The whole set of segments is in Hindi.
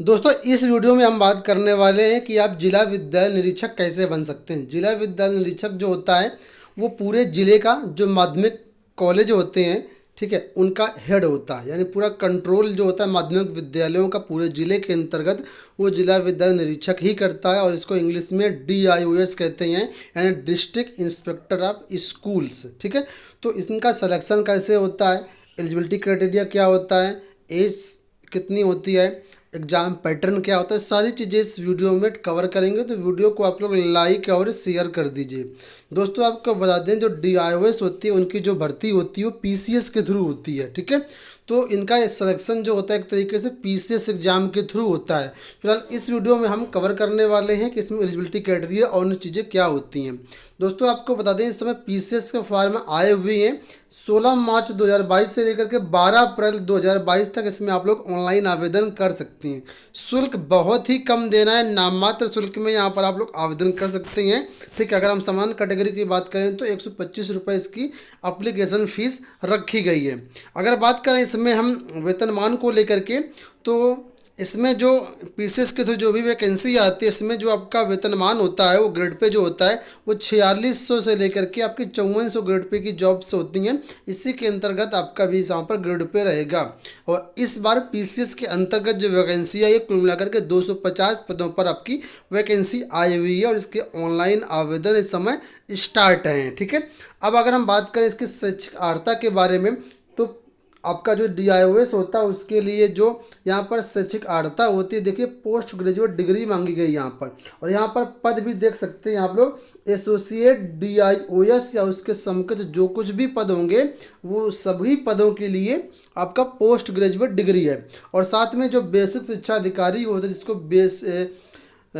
दोस्तों इस वीडियो में हम बात करने वाले हैं कि आप जिला विद्यालय निरीक्षक कैसे बन सकते हैं। जिला विद्यालय निरीक्षक जो होता है वो पूरे ज़िले का जो माध्यमिक कॉलेज होते हैं, ठीक है, उनका हेड होता है। यानी पूरा कंट्रोल जो होता है माध्यमिक विद्यालयों का पूरे ज़िले के अंतर्गत वो जिला विद्यालय निरीक्षक ही करता है। और इसको इंग्लिश में DIOS कहते हैं, यानी डिस्ट्रिक्ट इंस्पेक्टर ऑफ स्कूल्स। ठीक है, तो इनका सिलेक्शन कैसे होता है, एलिजिबिलिटी क्राइटेरिया क्या होता है, एज कितनी होती है, एग्ज़ाम पैटर्न क्या होता है, सारी चीज़ें इस वीडियो में कवर करेंगे। तो वीडियो को आप लोग लाइक और शेयर कर दीजिए। दोस्तों आपको बता दें जो DIOS होती है उनकी जो भर्ती होती है वो PCS के थ्रू होती है। ठीक है, तो इनका सिलेक्शन जो होता है एक तरीके से PCS एग्ज़ाम के थ्रू होता है। फिलहाल इस वीडियो में हम कवर करने वाले हैं कि इसमें एलिजिबिलिटी क्राइटेरिया और अन्य चीज़ें क्या होती हैं। दोस्तों आपको बता दें इस समय PCS के फॉर्म आए हुए हैं 16 मार्च 2022 से लेकर के 12 अप्रैल 2022 तक। इसमें आप लोग ऑनलाइन आवेदन कर सकते हैं। शुल्क बहुत ही कम देना है, नाममात्र शुल्क में यहाँ पर आप लोग आवेदन कर सकते हैं। ठीक है, अगर हम समान कैटेगरी की बात करें तो 125 रुपये इसकी अप्लीकेशन फ़ीस रखी गई है। अगर बात करें इसमें हम वेतनमान को लेकर के, तो इसमें जो PCS के थ्रू जो भी वैकेंसी आती है इसमें जो आपका वेतनमान होता है वो ग्रेड पे जो होता है वो 4600 से लेकर के आपकी 5400 ग्रेड पे की जॉब्स होती हैं। इसी के अंतर्गत आपका भी यहाँ पर ग्रेड पे रहेगा। और इस बार PCS के अंतर्गत जो वैकेंसी है ये कुल मिलाकर के 250 पदों पर आपकी वैकेंसी आई हुई है और इसके ऑनलाइन आवेदन इस समय स्टार्ट हैं। ठीक है, अब अगर हम बात करें इसकी शैक्षिक अर्हता के बारे में, तो आपका जो DIOS होता है उसके लिए जो यहाँ पर शैक्षिक अर्हता होती है, देखिए पोस्ट ग्रेजुएट डिग्री मांगी गई यहाँ पर। और यहाँ पर पद भी देख सकते हैं आप लोग, एसोसिएट DIOS या उसके समकक्ष जो कुछ भी पद होंगे वो सभी पदों के लिए आपका पोस्ट ग्रेजुएट डिग्री है। और साथ में जो बेसिक शिक्षा अधिकारी होता है जिसको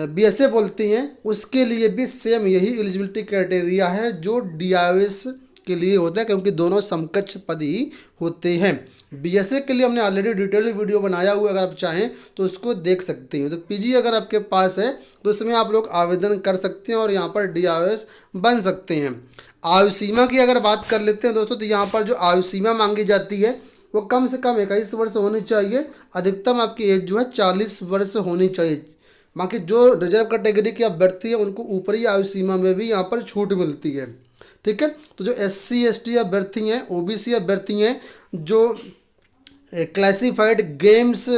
BSA बोलती हैं, उसके लिए भी सेम यही एलिजिबिलिटी क्राइटेरिया है जो DIOS के लिए होता है, क्योंकि दोनों समकक्ष पद ही होते हैं। BSA के लिए हमने ऑलरेडी डिटेल वीडियो बनाया हुआ, अगर आप चाहें तो उसको देख सकते हैं। तो PG अगर आपके पास है तो इसमें आप लोग आवेदन कर सकते हैं और यहाँ पर DIOS बन सकते हैं। आयु सीमा की अगर बात कर लेते हैं दोस्तों, तो यहाँ पर जो आयु सीमा मांगी जाती है वो कम से कम 21 वर्ष होनी चाहिए। अधिकतम आपकी एज जो है 40 वर्ष होनी चाहिए। बाकी जो रिजर्व कैटेगरी की अभ्यर्थी है उनको ऊपरी आयु सीमा में भी यहाँ पर छूट मिलती है। ठीक है, तो जो SC ST अभ्यर्थी हैं, OBC अभ्यर्थी हैं, जो क्लासिफाइड गेम्स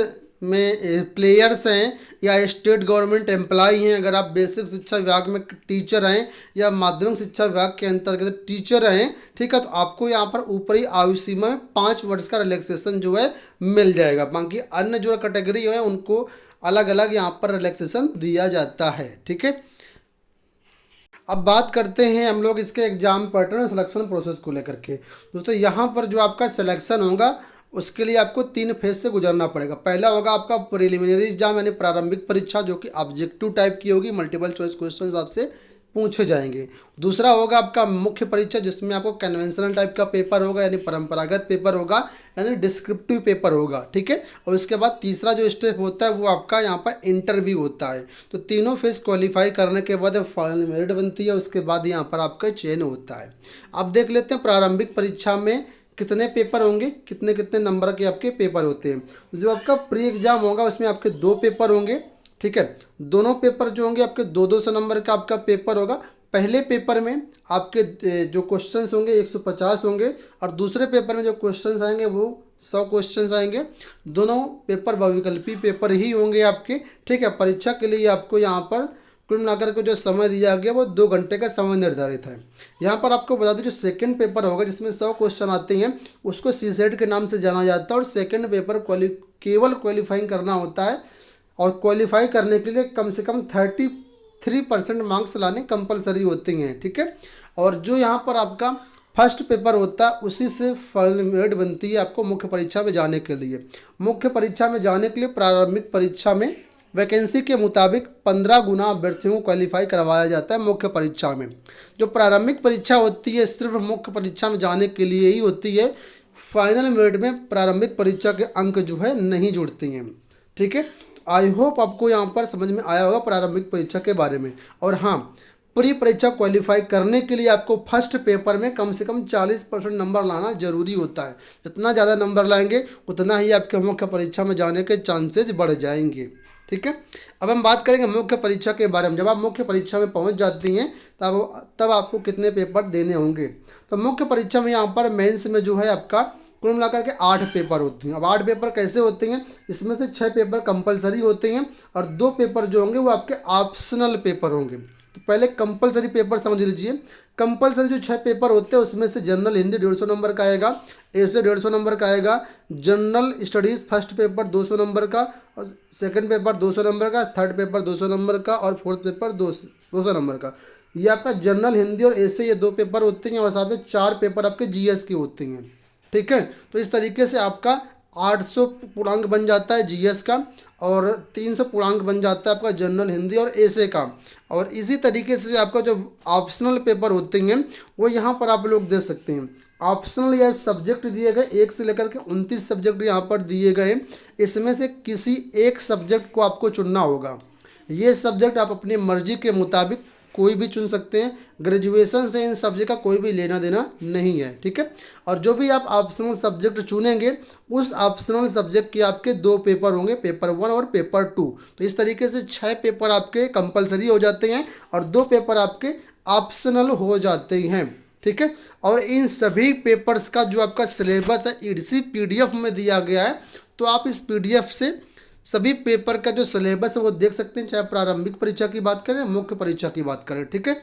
में प्लेयर्स हैं या स्टेट गवर्नमेंट एम्प्लॉय हैं, अगर आप बेसिक शिक्षा विभाग में टीचर हैं या माध्यमिक शिक्षा विभाग के अंतर्गत टीचर हैं, ठीक है, तो आपको यहाँ पर ऊपरी आयु सीमा में 5 वर्ष का रिलैक्सेशन जो है मिल जाएगा। बाकी अन्य जो कैटेगरी है उनको अलग अलग यहाँ पर रिलैक्सेशन दिया जाता है। ठीक है, अब बात करते हैं हम लोग इसके एग्जाम पैटर्न सिलेक्शन प्रोसेस को लेकर के। दोस्तों यहाँ पर जो आपका सिलेक्शन होगा उसके लिए आपको 3 फेज से गुजरना पड़ेगा। पहला होगा आपका प्रिलिमिनरी एग्जाम यानी प्रारंभिक परीक्षा, जो कि ऑब्जेक्टिव टाइप की होगी, मल्टीपल चॉइस क्वेश्चन आपसे पूछे जाएंगे। दूसरा होगा आपका मुख्य परीक्षा, जिसमें आपको कन्वेंशनल टाइप का पेपर होगा यानी परंपरागत पेपर होगा, यानी डिस्क्रिप्टिव पेपर होगा। ठीक है, और इसके बाद तीसरा जो स्टेप होता है वो आपका यहाँ पर इंटरव्यू होता है। तो तीनों फेज क्वालिफाई करने के बाद फाइनल मेरिट बनती है, उसके बाद यहाँ पर आपका चयन होता है। अब देख लेते हैं प्रारंभिक परीक्षा में कितने पेपर होंगे, कितने कितने नंबर के आपके पेपर होते हैं। जो आपका प्री एग्जाम होगा उसमें आपके 2 पेपर होंगे। ठीक है, दोनों पेपर जो होंगे आपके 200 नंबर का आपका पेपर होगा। पहले पेपर में आपके जो क्वेश्चंस होंगे 150 होंगे और दूसरे पेपर में जो क्वेश्चंस आएंगे वो 100 क्वेश्चंस आएंगे। दोनों पेपर बहुविकल्पी पेपर ही होंगे आपके। ठीक है, परीक्षा के लिए आपको यहाँ पर कुल मिलाकर के जो समय दिया गया वो 2 घंटे का समय निर्धारित है। यहाँ पर आपको बता दें जो सेकंड पेपर होगा जिसमें 100 क्वेश्चन आते हैं उसको CSET के नाम से जाना जाता है। और सेकंड पेपर केवल क्वालिफाइंग करना होता है और क्वालिफाई करने के लिए कम से कम 33% मार्क्स लाने कंपलसरी होते हैं। ठीक है, और जो यहाँ पर आपका फर्स्ट पेपर होता है उसी से फाइनल मेरिट बनती है आपको मुख्य परीक्षा में जाने के लिए। मुख्य परीक्षा में जाने के लिए प्रारंभिक परीक्षा में वैकेंसी के मुताबिक 15 गुना अभ्यर्थियों को क्वालिफाई करवाया जाता है मुख्य परीक्षा में। जो प्रारंभिक परीक्षा होती है सिर्फ मुख्य परीक्षा में जाने के लिए ही होती है। फाइनल मेरिट में प्रारंभिक परीक्षा के अंक जो है नहीं जुड़ते हैं। ठीक है, आई होप आपको यहाँ पर समझ में आया होगा प्रारंभिक परीक्षा के बारे में। और हाँ, प्री परीक्षा क्वालिफाई करने के लिए आपको फर्स्ट पेपर में कम से कम 40% नंबर लाना जरूरी होता है। जितना ज़्यादा नंबर लाएंगे उतना ही आपके मुख्य परीक्षा में जाने के चांसेज बढ़ जाएंगे। ठीक है, अब हम बात करेंगे मुख्य परीक्षा के बारे में। जब आप मुख्य परीक्षा में पहुंच जाती हैं तब आपको कितने पेपर देने होंगे। तो मुख्य परीक्षा में यहाँ पर मेंस में जो है आपका कुल मिलाकर के 8 पेपर होते हैं। अब 8 पेपर कैसे होते हैं, इसमें से 6 पेपर कंपलसरी होते हैं और 2 पेपर जो होंगे वो आपके ऑप्शनल पेपर होंगे। तो पहले कंपलसरी पेपर समझ लीजिए। कंपलसरी जो 6 पेपर होते हैं उसमें से जनरल हिंदी 150 नंबर का आएगा, ऐसे 150 नंबर का आएगा, general studies first paper 200 number का, और सेकंड पेपर 200 नंबर का, थर्ड पेपर 200 नंबर का और फोर्थ पेपर 200 नंबर का। ये आपका जनरल हिंदी और ऐसे ये 2 पेपर होते हैं और साथ में 4 पेपर आपके जीएस के होते हैं। ठीक है, तो इस तरीके से आपका 800 पूर्णांक बन जाता है जीएस का और 300 पूर्णांक बन जाता है आपका जनरल हिंदी और ऐसे का। और इसी तरीके से आपका जो ऑप्शनल पेपर होते हैं वो यहाँ पर आप लोग दे सकते हैं। ऑप्शनल या सब्जेक्ट दिए गए 1 से लेकर के 29 सब्जेक्ट यहाँ पर दिए गए। इसमें से किसी एक सब्जेक्ट को आपको चुनना होगा। ये सब्जेक्ट आप अपनी मर्जी के मुताबिक कोई भी चुन सकते हैं। ग्रेजुएशन से इन सब्जेक्ट का कोई भी लेना देना नहीं है। ठीक है, और जो भी आप ऑप्शनल सब्जेक्ट चुनेंगे उस ऑप्शनल सब्जेक्ट के आपके 2 पेपर होंगे, पेपर 1 और पेपर 2। तो इस तरीके से 6 पेपर आपके कंपलसरी हो जाते हैं और 2 पेपर आपके ऑप्शनल हो जाते हैं। ठीक है, और इन सभी पेपर्स का जो आपका सिलेबस है इसी पीडीएफ में दिया गया है। तो आप इस पीडीएफ से सभी पेपर का जो सिलेबस है वो देख सकते हैं, चाहे प्रारंभिक परीक्षा की बात करें मुख्य परीक्षा की बात करें। ठीक है,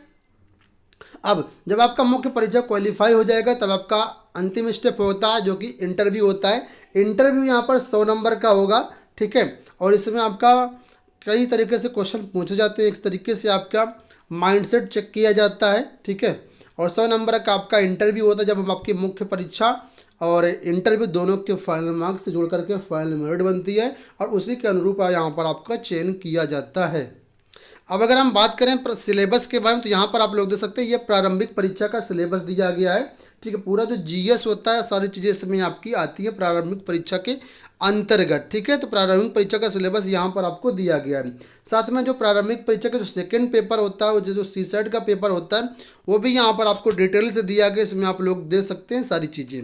अब जब आपका मुख्य परीक्षा क्वालिफाई हो जाएगा तब आपका अंतिम स्टेप होता है जो कि इंटरव्यू होता है। इंटरव्यू यहाँ पर 100 नंबर का होगा। ठीक है, और इसमें आपका कई तरीके से क्वेश्चन पूछे जाते हैं। एक तरीके से आपका माइंडसेट चेक किया जाता है। ठीक है, और 100 नंबर का आपका इंटरव्यू होता है। जब हम आपकी मुख्य परीक्षा और इंटरव्यू दोनों के फाइनल मार्क्स से जोड़ करके फाइनल मेरिट बनती है और उसी के अनुरूप यहाँ पर आपका चयन किया जाता है। अब अगर हम बात करें सिलेबस के बारे में तो यहाँ पर आप लोग देख सकते हैं ये प्रारंभिक परीक्षा का सिलेबस दिया गया है। ठीक है, पूरा जो जीएस होता है सारी चीज़ें इसमें आपकी आती है प्रारंभिक परीक्षा के अंतर्गत। ठीक है, तो प्रारंभिक परीक्षा का सिलेबस यहाँ पर आपको दिया गया है। साथ में जो प्रारंभिक परीक्षा का जो सेकंड पेपर होता है जो सीसेट का पेपर होता है वो भी यहाँ पर आपको डिटेल से दिया गया। इसमें आप लोग दे सकते हैं सारी चीज़ें।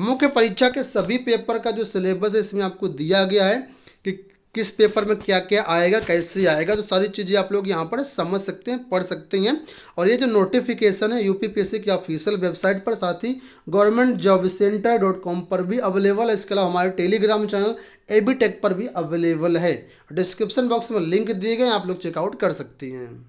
मुख्य परीक्षा के सभी पेपर का जो सिलेबस है इसमें आपको दिया गया है कि किस पेपर में क्या क्या आएगा, कैसे आएगा। तो सारी चीज़ें आप लोग यहाँ पर समझ सकते हैं, पढ़ सकते हैं। और ये जो नोटिफिकेशन है यूपीपीएससी की ऑफिशियल वेबसाइट पर, साथ ही governmentjobcenter.com पर भी अवेलेबल है। इसके अलावा हमारे टेलीग्राम चैनल एबी टेक पर भी अवेलेबल है। डिस्क्रिप्शन बॉक्स में लिंक दिए गए, आप लोग चेकआउट कर सकते हैं।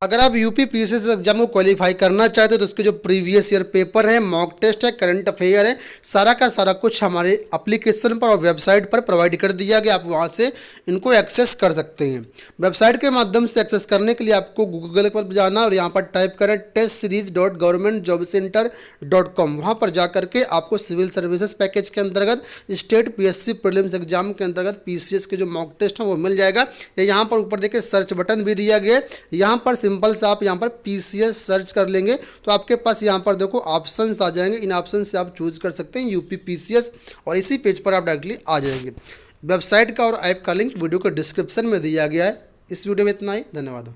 अगर आप यूपीपीएससी एग्जाम को क्वालिफाई करना चाहते हो तो उसके जो प्रीवियस ईयर पेपर है, मॉक टेस्ट है, करंट अफेयर है, सारा का सारा कुछ हमारे एप्लीकेशन पर और वेबसाइट पर प्रोवाइड कर दिया गया। आप वहां से इनको एक्सेस कर सकते हैं। वेबसाइट के माध्यम से एक्सेस करने के लिए आपको गूगल पर जाना और यहाँ पर टाइप करें testseries.governmentjobcenter.com। वहाँ पर जा करके आपको सिविल सर्विसेज पैकेज के अंतर्गत स्टेट पीएससी प्रीलिम्स एग्जाम के अंतर्गत पीसीएस के जो मॉक टेस्ट है वो मिल जाएगा। यहाँ पर ऊपर देखिए सर्च बटन भी दिया गया है। यहाँ पर सिंपल से आप यहाँ पर पीसीएस सर्च कर लेंगे तो आपके पास यहाँ पर देखो ऑप्शंस आ जाएंगे। इन ऑप्शन से आप चूज कर सकते हैं यूपी पीसीएस और इसी पेज पर आप डायरेक्टली आ जाएंगे। वेबसाइट का और ऐप का लिंक वीडियो के डिस्क्रिप्शन में दिया गया है। इस वीडियो में इतना ही, धन्यवाद।